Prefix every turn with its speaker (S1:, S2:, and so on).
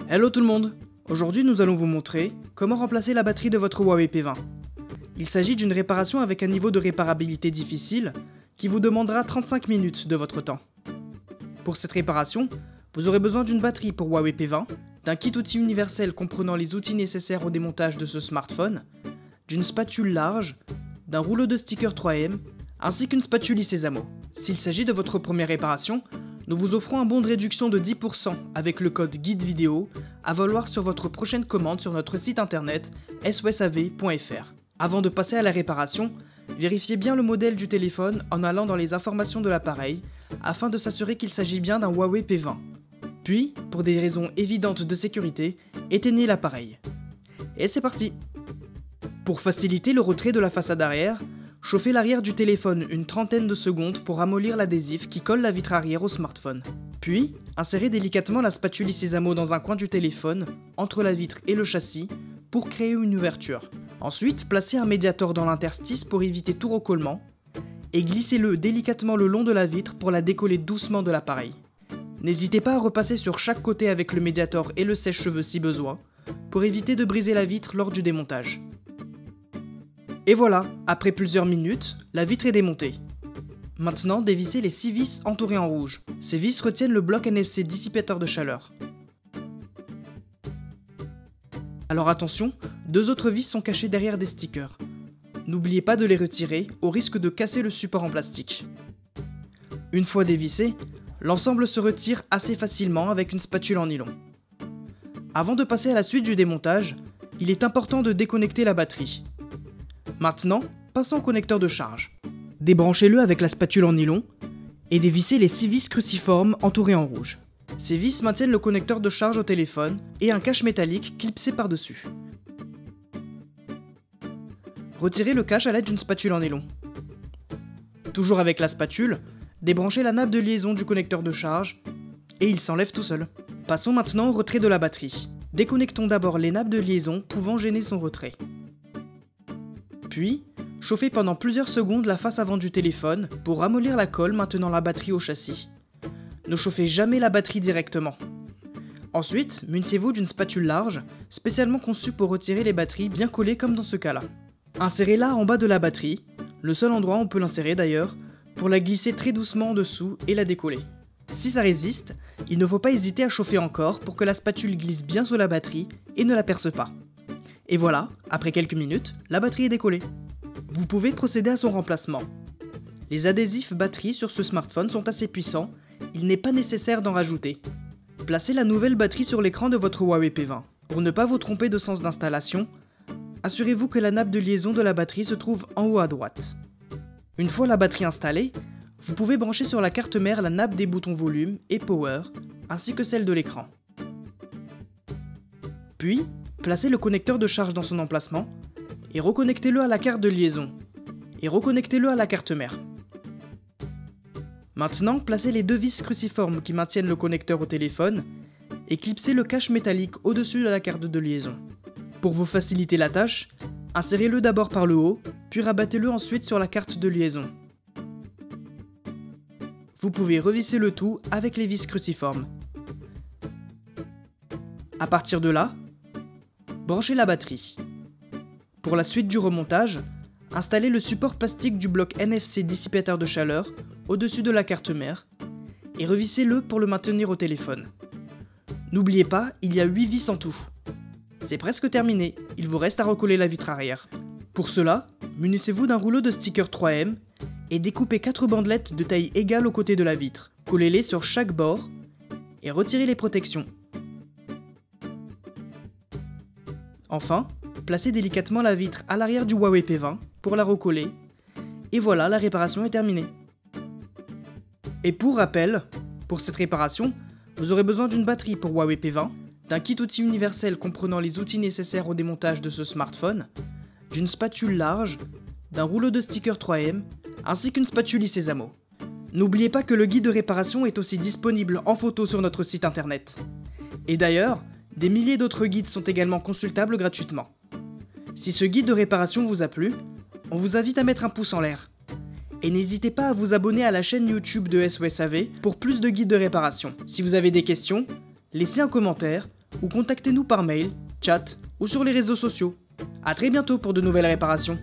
S1: Hello tout le monde! Aujourd'hui nous allons vous montrer comment remplacer la batterie de votre Huawei P20. Il s'agit d'une réparation avec un niveau de réparabilité difficile qui vous demandera 35 minutes de votre temps. Pour cette réparation, vous aurez besoin d'une batterie pour Huawei P20, d'un kit outil universel comprenant les outils nécessaires au démontage de ce smartphone, d'une spatule large, d'un rouleau de stickers 3M, ainsi qu'une spatule Sésamo. S'il s'agit de votre première réparation, nous vous offrons un bon de réduction de 10% avec le code guide vidéo à valoir sur votre prochaine commande sur notre site internet sosav.fr. Avant de passer à la réparation, vérifiez bien le modèle du téléphone en allant dans les informations de l'appareil afin de s'assurer qu'il s'agit bien d'un Huawei P20. Puis, pour des raisons évidentes de sécurité, éteignez l'appareil. Et c'est parti! Pour faciliter le retrait de la façade arrière, chauffez l'arrière du téléphone une trentaine de secondes pour ramollir l'adhésif qui colle la vitre arrière au smartphone. Puis, insérez délicatement la spatule Sésamo dans un coin du téléphone, entre la vitre et le châssis, pour créer une ouverture. Ensuite, placez un médiator dans l'interstice pour éviter tout recollement, et glissez-le délicatement le long de la vitre pour la décoller doucement de l'appareil. N'hésitez pas à repasser sur chaque côté avec le médiator et le sèche-cheveux si besoin, pour éviter de briser la vitre lors du démontage. Et voilà, après plusieurs minutes, la vitre est démontée. Maintenant, dévissez les 6 vis entourées en rouge. Ces vis retiennent le bloc NFC dissipateur de chaleur. Alors attention, 2 autres vis sont cachées derrière des stickers. N'oubliez pas de les retirer, au risque de casser le support en plastique. Une fois dévissé, l'ensemble se retire assez facilement avec une spatule en nylon. Avant de passer à la suite du démontage, il est important de déconnecter la batterie. Maintenant, passons au connecteur de charge. Débranchez-le avec la spatule en nylon et dévissez les 6 vis cruciformes entourées en rouge. Ces vis maintiennent le connecteur de charge au téléphone et un cache métallique clipsé par-dessus. Retirez le cache à l'aide d'une spatule en nylon. Toujours avec la spatule, débranchez la nappe de liaison du connecteur de charge et il s'enlève tout seul. Passons maintenant au retrait de la batterie. Déconnectons d'abord les nappes de liaison pouvant gêner son retrait. Puis, chauffez pendant plusieurs secondes la face avant du téléphone pour ramollir la colle maintenant la batterie au châssis. Ne chauffez jamais la batterie directement. Ensuite, munissez-vous d'une spatule large, spécialement conçue pour retirer les batteries bien collées comme dans ce cas-là. Insérez-la en bas de la batterie, le seul endroit où on peut l'insérer d'ailleurs, pour la glisser très doucement en dessous et la décoller. Si ça résiste, il ne faut pas hésiter à chauffer encore pour que la spatule glisse bien sous la batterie et ne la perce pas. Et voilà, après quelques minutes, la batterie est décollée. Vous pouvez procéder à son remplacement. Les adhésifs batterie sur ce smartphone sont assez puissants, il n'est pas nécessaire d'en rajouter. Placez la nouvelle batterie sur l'écran de votre Huawei P20. Pour ne pas vous tromper de sens d'installation, assurez-vous que la nappe de liaison de la batterie se trouve en haut à droite. Une fois la batterie installée, vous pouvez brancher sur la carte mère la nappe des boutons volume et power, ainsi que celle de l'écran. Puis, placez le connecteur de charge dans son emplacement et reconnectez-le à la carte de liaison et reconnectez-le à la carte mère. Maintenant, placez les 2 vis cruciformes qui maintiennent le connecteur au téléphone et clipsez le cache métallique au-dessus de la carte de liaison. Pour vous faciliter la tâche, insérez-le d'abord par le haut, puis rabattez-le ensuite sur la carte de liaison. Vous pouvez revisser le tout avec les vis cruciformes. À partir de là, branchez la batterie. Pour la suite du remontage, installez le support plastique du bloc NFC dissipateur de chaleur au-dessus de la carte mère et revissez-le pour le maintenir au téléphone. N'oubliez pas, il y a 8 vis en tout. C'est presque terminé, il vous reste à recoller la vitre arrière. Pour cela, munissez-vous d'un rouleau de stickers 3M et découpez 4 bandelettes de taille égale aux côtés de la vitre. Collez-les sur chaque bord et retirez les protections. Enfin, placez délicatement la vitre à l'arrière du Huawei P20 pour la recoller. Et voilà, la réparation est terminée. Et pour rappel, pour cette réparation, vous aurez besoin d'une batterie pour Huawei P20, d'un kit outil universel comprenant les outils nécessaires au démontage de ce smartphone, d'une spatule large, d'un rouleau de stickers 3M, ainsi qu'une spatule Sésamo. N'oubliez pas que le guide de réparation est aussi disponible en photo sur notre site internet. Et d'ailleurs, des milliers d'autres guides sont également consultables gratuitement. Si ce guide de réparation vous a plu, on vous invite à mettre un pouce en l'air. Et n'hésitez pas à vous abonner à la chaîne YouTube de SOSAV pour plus de guides de réparation. Si vous avez des questions, laissez un commentaire ou contactez-nous par mail, chat ou sur les réseaux sociaux. A très bientôt pour de nouvelles réparations.